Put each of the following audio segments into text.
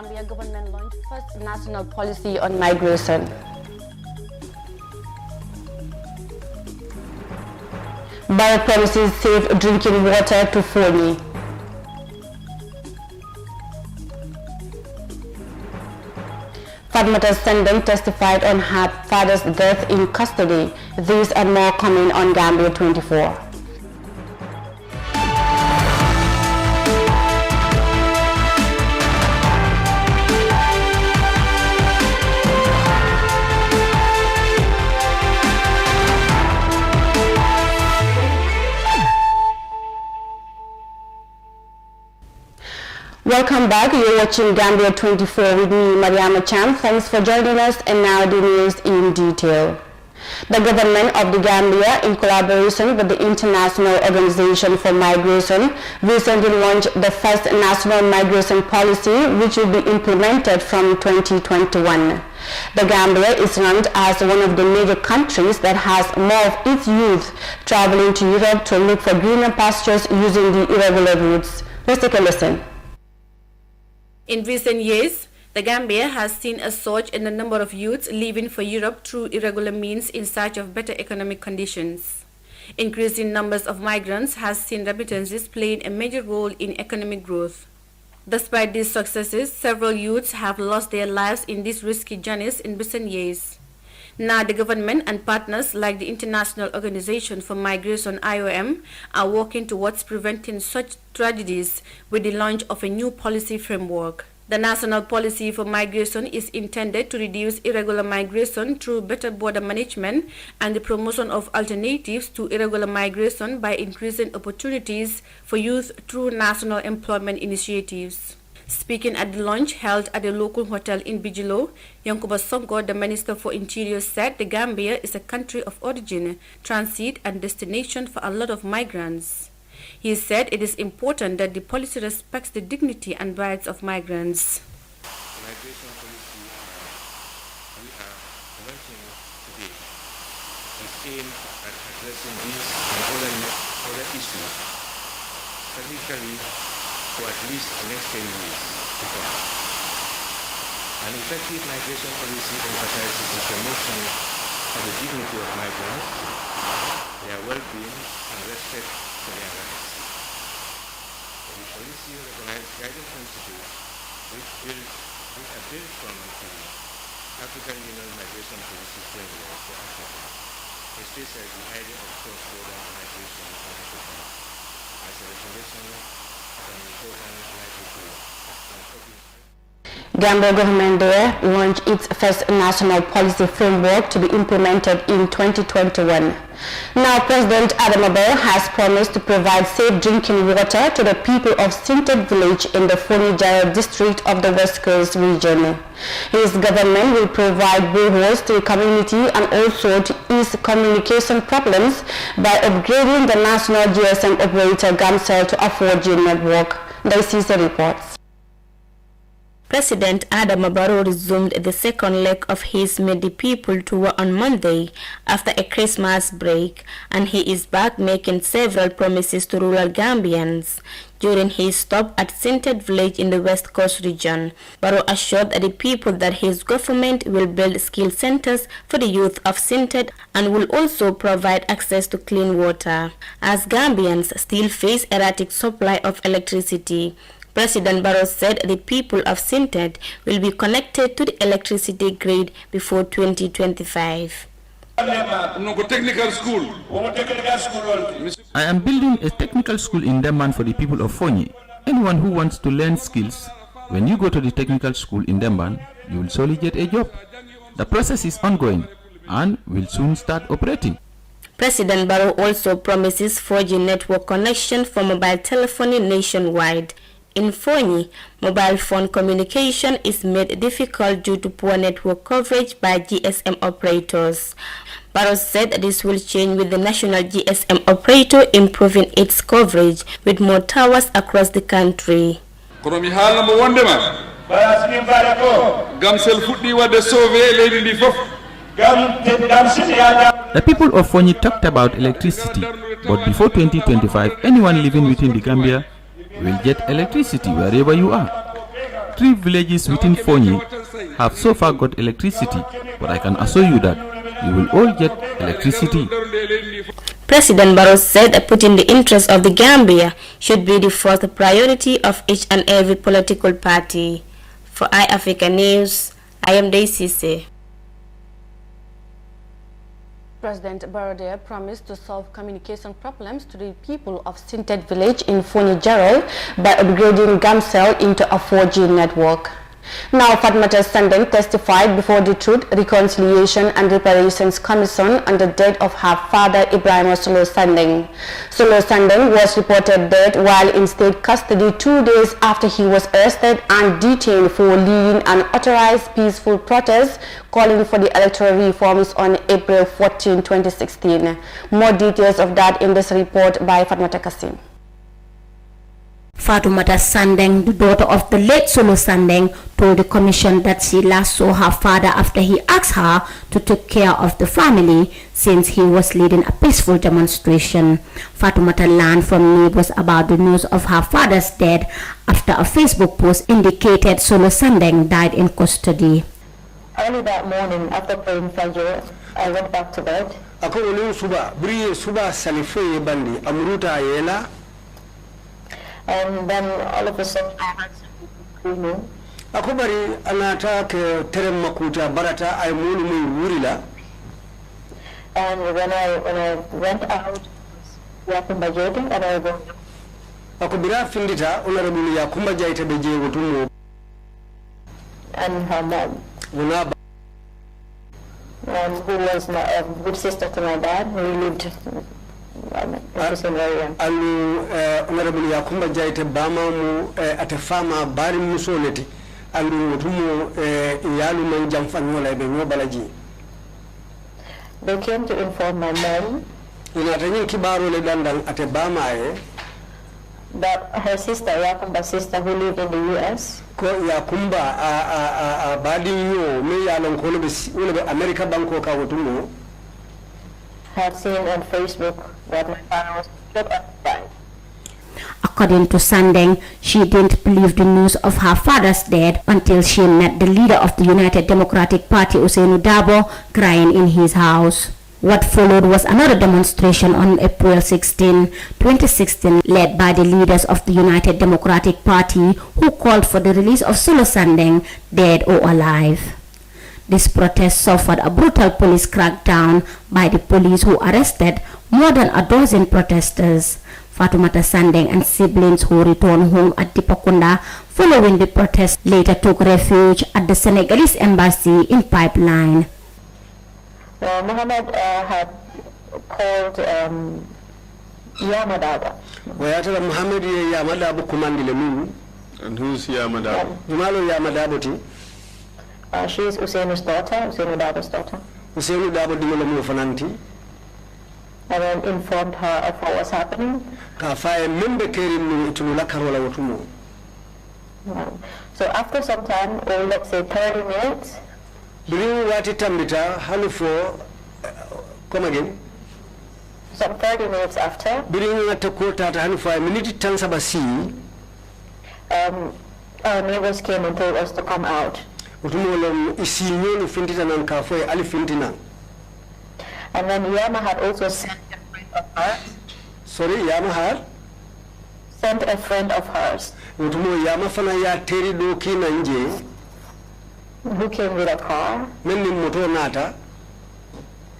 Gambia government launched first national policy on migration. Barrack promises safe drinking water to Foni. Fatmata Sandon testified on her father's death in custody. These and more coming on Gambia24. Welcome back. You're watching Gambia24 with me, Mariama Cham. Thanks for joining us, and now the news in detail. The government of the Gambia, in collaboration with the International Organization for Migration, recently launched the first national migration policy, which will be implemented from 2021. The Gambia is ranked as one of the major countries that has more of its youth traveling to Europe to look for greener pastures using the irregular routes. Let's take a listen. In recent years, the Gambia has seen a surge in the number of youths leaving for Europe through irregular means in search of better economic conditions. Increasing numbers of migrants has seen remittances playing a major role in economic growth. Despite these successes, several youths have lost their lives in these risky journeys in recent years. Now the government and partners like the International Organization for Migration (IOM) are working towards preventing such tragedies with the launch of a new policy framework. The national policy for migration is intended to reduce irregular migration through better border management and the promotion of alternatives to irregular migration by increasing opportunities for youth through national employment initiatives. Speaking at the launch held at a local hotel in Bijilo, Yankuba Sonko, the Minister for Interior, said the Gambia is a country of origin, transit and destination for a lot of migrants. He said it is important that the policy respects the dignity and rights of migrants. Migration policy we are launching today is aimed at addressing these and other issues, strategically for at least the next 10 years to come. An effective migration policy emphasizes the promotion of the dignity of migrants, their well-being, and respect for their rights. The policy recognizes guiding principles which are built from the African Union Migration Policy Framework for Africa, especially the idea of cross-border migration for Africa as a recognition of an important livelihood. Gambia government there launched its first national policy framework to be implemented in 2021. Now President Adamabel has promised to provide safe drinking water to the people of Sinted village in the Foni Jara district of the West Coast region. His government will provide boreholes to the community and also to ease communication problems by upgrading the national GSM operator GAMCEL to a 4G network. The CC reports. President Adama Barrow resumed the second leg of his Meet the People tour on Monday after a Christmas break, and he is back making several promises to rural Gambians. During his stop at Sinted village in the West Coast region, Barrow assured the people that his government will build skill centers for the youth of Sinted and will also provide access to clean water, as Gambians still face erratic supply of electricity. President Barrow said the people of Sinted will be connected to the electricity grid before 2025. I am building a technical school in Demban for the people of Foni. Anyone who wants to learn skills, when you go to the technical school in Demban, you will surely get a job. The process is ongoing and will soon start operating. President Barrow also promises 4G network connection for mobile telephony nationwide. In Foni, mobile phone communication is made difficult due to poor network coverage by GSM operators. Barrow said this will change with the national GSM operator improving its coverage with more towers across the country. The people of Foni talked about electricity, but before 2025, anyone living within the Gambia will get electricity wherever you are. 3 villages within Fonyi have so far got electricity, but I can assure you that you will all get electricity. President Barrow said that putting the interests of the Gambia should be the first priority of each and every political party. For iAfrica News, I am Daisy Sise. President Barrow promised to solve communication problems to the people of Sintet village in Fonyi Jarol by upgrading Gamcell into a 4G network. Now Fatmata Sandeng testified before the Truth, Reconciliation and Reparations Commission on the death of her father Ibrahim Solo Sandeng. Solo Sandeng was reported dead while in state custody 2 days after he was arrested and detained for leading an unauthorized peaceful protest calling for the electoral reforms on April 14, 2016. More details of that in this report by Fatmata Kasim. Fatoumata Sandeng, the daughter of the late Solo Sandeng, told the commission that she last saw her father after he asked her to take care of the family since he was leading a peaceful demonstration. Fatoumata learned from neighbors about the news of her father's death after a Facebook post indicated Solo Sandeng died in custody. Early that morning, after praying Fajr, I went back to bed. And then all of a sudden I heard something screaming. Akubari anata ke terem makuta barata ay mulu muy wurila. And when I went out, walking by Jordan, and I go. Akubira findita honorable Yakumba Jaita beje wutumo. And her mom. Who was my good sister to my dad, who lived. Alu honorable Yakumba Jaita Bama mu atefama bari musoleti alu tumo yalu man jamfan wala be balaji. They came to inform my mom Inatanyi kibaro le dandang ate Bama that her sister, Yakumba's sister who lived in the US, ko Yakumba a badi yo me yalon ko be America banko ka wutumo had seen on Facebook that my father was killed and died. According to Sandeng, she didn't believe the news of her father's death until she met the leader of the United Democratic Party, Ousainou Darboe, crying in his house. What followed was another demonstration on April 16, 2016, led by the leaders of the United Democratic Party who called for the release of Solo Sandeng, dead or alive. This protest suffered a brutal police crackdown by the police who arrested more than a dozen protesters. Fatoumata Sandeng and siblings who returned home at Dipakunda following the protest later took refuge at the Senegalese embassy in Pipeline. Mohammed had called Yamadaba. Muhammad Yamadaba commanded me. And who's Yamadaba? Jumalo Yamadaba. She is Ousainu's daughter, Ousainou Darboe's daughter. Ousainou Darboe dimolo fananti. And then informed her of what was happening. So after some time, or let's say 30 minutes, come again. Some 30 minutes after, our neighbors came and told us to come out. And then Yama had also sent a friend of hers. Sorry, Yama had? Sent a friend of hers. Who came with a car.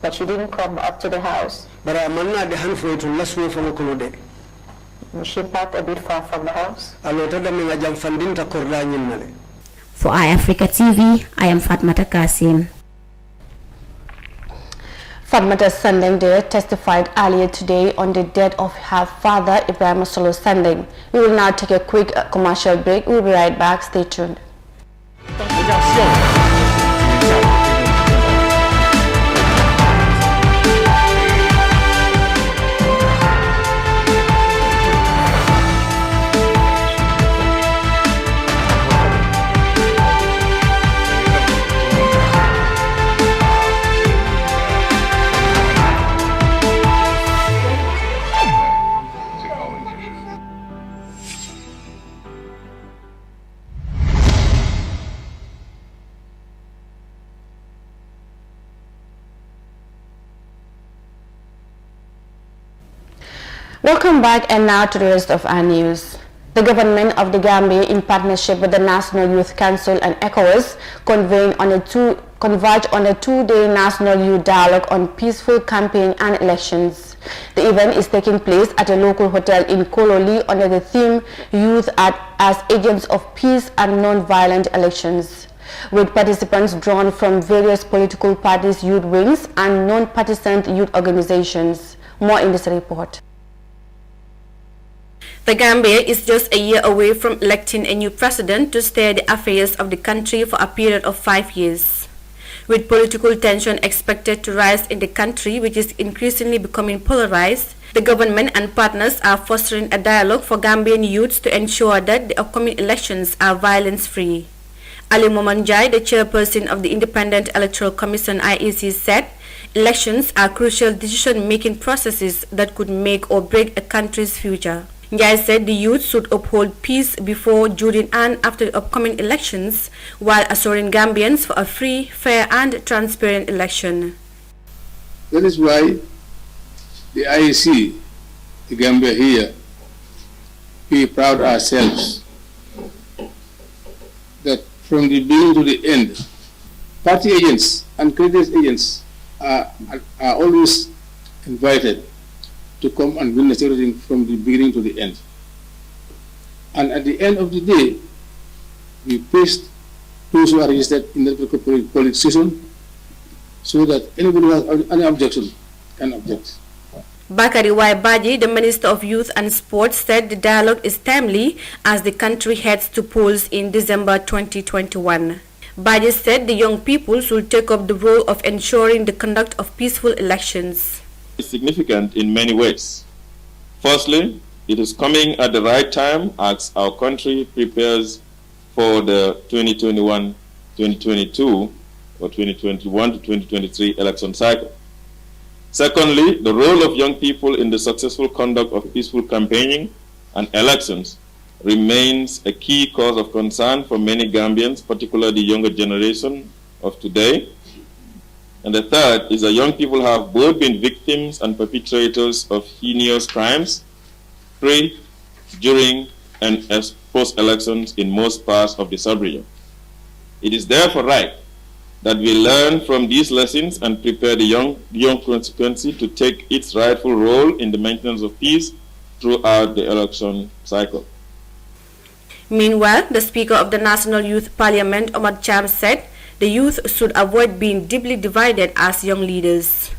But she didn't come up to the house. She parked a bit far from the house. For iAfrica TV, I am Fatmata Kasim. Fatmata Sandeng testified earlier today on the death of her father, Ibrahim Solo Sandeng. We will now take a quick commercial break. We'll be right back. Stay tuned. Welcome back, and now to the rest of our news. The government of the Gambia, in partnership with the National Youth Council and ECOWAS, converged on a two-day National Youth Dialogue on peaceful campaign and elections. The event is taking place at a local hotel in Kololi under the theme Youth as Agents of Peace and Non-Violent Elections, with participants drawn from various political parties' youth wings and non-partisan youth organizations. More in this report. The Gambia is just a year away from electing a new president to steer the affairs of the country for a period of 5 years. With political tension expected to rise in the country, which is increasingly becoming polarized, the government and partners are fostering a dialogue for Gambian youths to ensure that the upcoming elections are violence-free. Ali Momanjai, the chairperson of the Independent Electoral Commission IEC, said elections are crucial decision-making processes that could make or break a country's future. Njai said the youth should uphold peace before, during and after the upcoming elections, while assuring Gambians for a free, fair and transparent election. That is why the IEC, the Gambia here, we proud ourselves that from the beginning to the end, party agents and candidate agents are always invited to come and witness everything from the beginning to the end. And at the end of the day, we placed those who are registered in the polling station so that anybody who has any objection can object. Bakari Baji, the Minister of Youth and Sports, said the dialogue is timely as the country heads to polls in December 2021. Baji said the young people should take up the role of ensuring the conduct of peaceful elections. Significant in many ways. Firstly, it is coming at the right time as our country prepares for the 2021-2022 or 2021 to 2023 election cycle. Secondly, the role of young people in the successful conduct of peaceful campaigning and elections remains a key cause of concern for many Gambians, particularly the younger generation of today. And the third is that young people have both been victims and perpetrators of heinous crimes pre, during, and post-elections in most parts of the sub-region. It is therefore right that we learn from these lessons and prepare the young constituency to take its rightful role in the maintenance of peace throughout the election cycle. Meanwhile, the Speaker of the National Youth Parliament, Omar Cham, said the youth should avoid being deeply divided as young leaders.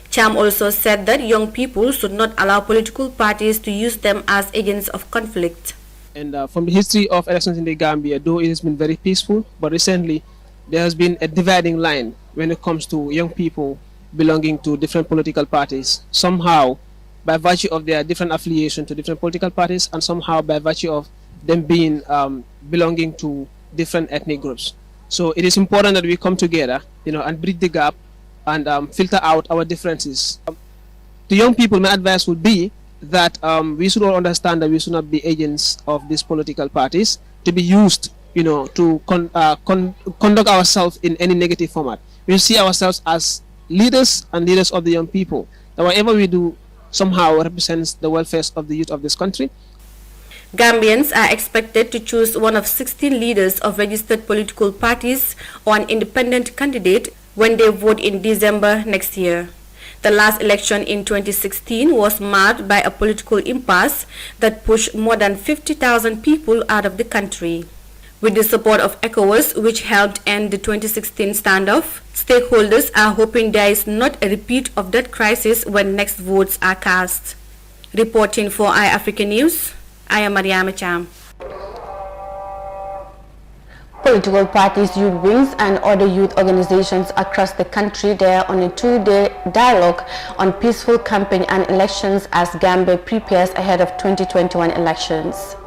Cham also said that young people should not allow political parties to use them as agents of conflict. And from the history of elections in the Gambia, though it has been very peaceful, but recently there has been a dividing line when it comes to young people belonging to different political parties. Somehow, by virtue of their different affiliation to different political parties, and somehow by virtue of them being belonging to different ethnic groups. So it is important that we come together, and bridge the gap and filter out our differences. To young people, my advice would be that we should all understand that we should not be agents of these political parties to be used, to conduct ourselves in any negative format. We see ourselves as leaders and leaders of the young people. That whatever we do somehow represents the welfare of the youth of this country. Gambians are expected to choose one of 16 leaders of registered political parties or an independent candidate when they vote in December next year. The last election in 2016 was marked by a political impasse that pushed more than 50,000 people out of the country. With the support of ECOWAS, which helped end the 2016 standoff, stakeholders are hoping there is not a repeat of that crisis when next votes are cast. Reporting for iAfrica News, I am Mariama Cham. Political parties, youth wings and other youth organizations across the country, they are on a two-day dialogue on peaceful campaign and elections as Gambia prepares ahead of 2021 elections.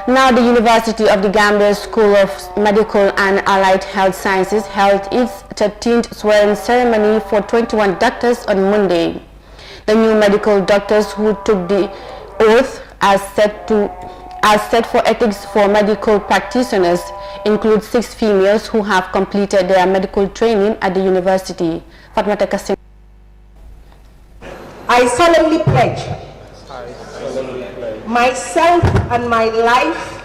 Now, the University of the Gambia School of Medical and Allied Health Sciences held its 13th swearing ceremony for 21 doctors on Monday. The new medical doctors who took the oath as set for ethics for medical practitioners include 6 females who have completed their medical training at the university. Fatmata Kassim. I solemnly pledge myself and my life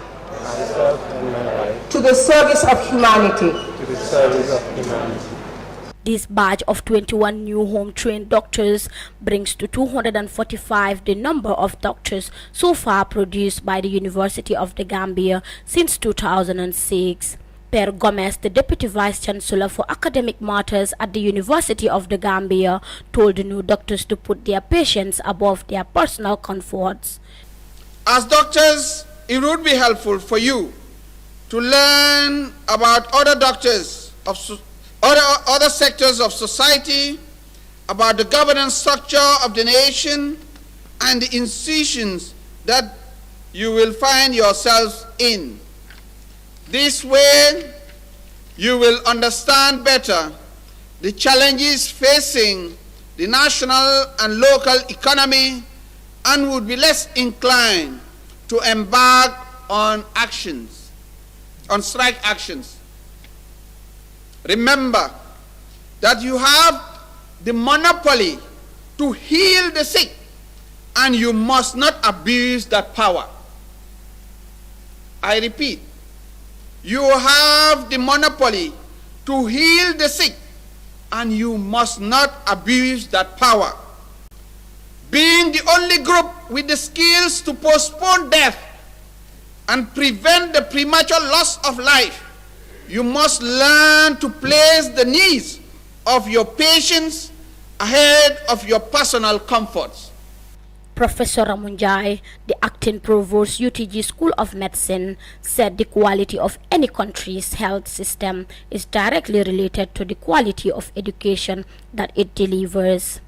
to the service of humanity. This batch of 21 new home-trained doctors brings to 245 the number of doctors so far produced by the University of the Gambia since 2006. Per Gomez, the Deputy Vice-Chancellor for Academic Matters at the University of the Gambia, told the new doctors to put their patients above their personal comforts. As doctors, it would be helpful for you to learn about other doctors of other sectors of society, about the governance structure of the nation and the institutions that you will find yourselves in. This way, you will understand better the challenges facing the national and local economy and would be less inclined to embark on strike actions. Remember that you have the monopoly to heal the sick, and you must not abuse that power. I repeat, you have the monopoly to heal the sick, and you must not abuse that power. Being the only group with the skills to postpone death and prevent the premature loss of life, you must learn to place the needs of your patients ahead of your personal comforts. Professor Ramunjai, the acting provost UTG School of Medicine, said the quality of any country's health system is directly related to the quality of education that it delivers.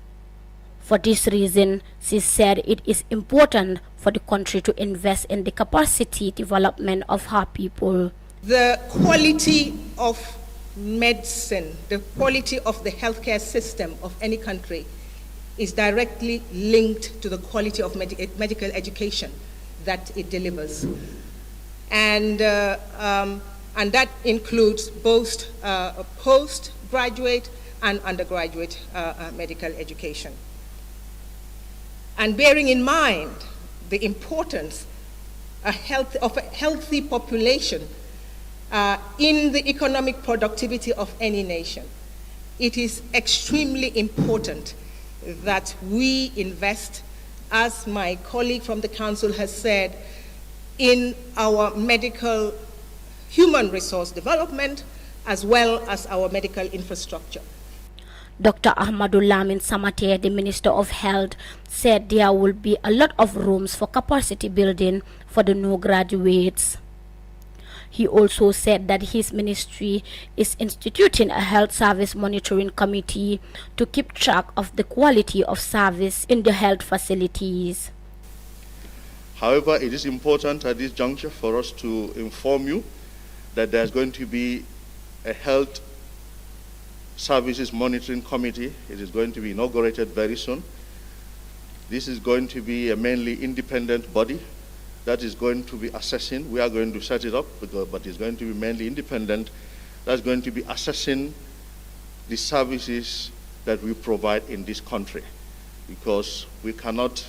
For this reason, she said it is important for the country to invest in the capacity development of her people. The quality of medicine, the quality of the healthcare system of any country is directly linked to the quality of medical education that it delivers. And that includes both postgraduate and undergraduate medical education. And bearing in mind the importance of a healthy population in the economic productivity of any nation, it is extremely important that we invest, as my colleague from the council has said, in our medical human resource development as well as our medical infrastructure. Dr. Ahmadul Lamin Samate, the Minister of Health, said there will be a lot of rooms for capacity building for the new graduates. He also said that his ministry is instituting a health service monitoring committee to keep track of the quality of service in the health facilities. However, it is important at this juncture for us to inform you that there's going to be a health services monitoring committee. It is going to be inaugurated very soon. This is going to be a mainly independent body that is going to be assessing. We are going to set it up, but it's going to be mainly independent. That's going to be assessing the services that we provide in this country, because we cannot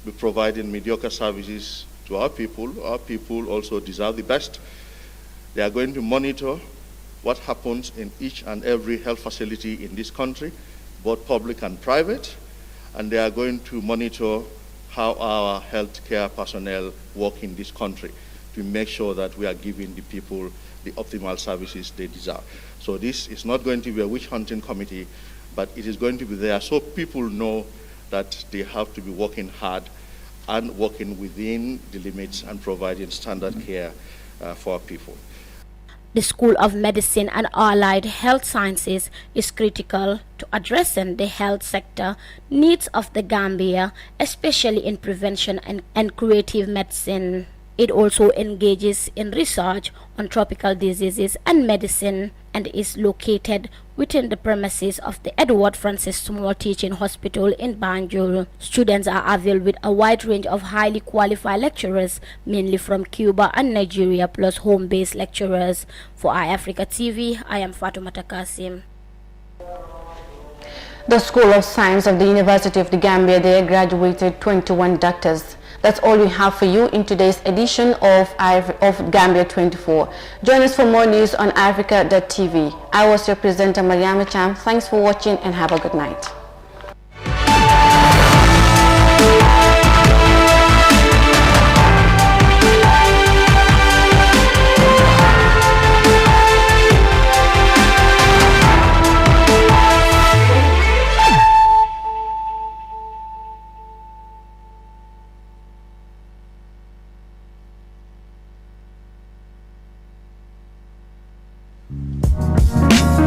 be providing mediocre services to our people. Our people also deserve the best. They are going to monitor what happens in each and every health facility in this country, both public and private, and they are going to monitor how our healthcare personnel work in this country to make sure that we are giving the people the optimal services they deserve. So this is not going to be a witch hunting committee, but it is going to be there so people know that they have to be working hard and working within the limits and providing standard care for our people. The School of Medicine and Allied Health Sciences is critical to addressing the health sector needs of the Gambia, especially in prevention and curative medicine. It also engages in research on tropical diseases and medicine and is located within the premises of the Edward Francis Small Teaching Hospital in Banjul. Students are availed with a wide range of highly qualified lecturers, mainly from Cuba and Nigeria, plus home-based lecturers. For iAfrica TV, I am Fatoumata Kasim. The School of Science of the University of the Gambia there graduated 21 doctors. That's all we have for you in today's edition of Gambia24. Join us for more news on Africa.tv. I was your presenter, Mariama Cham. Thanks for watching and have a good night.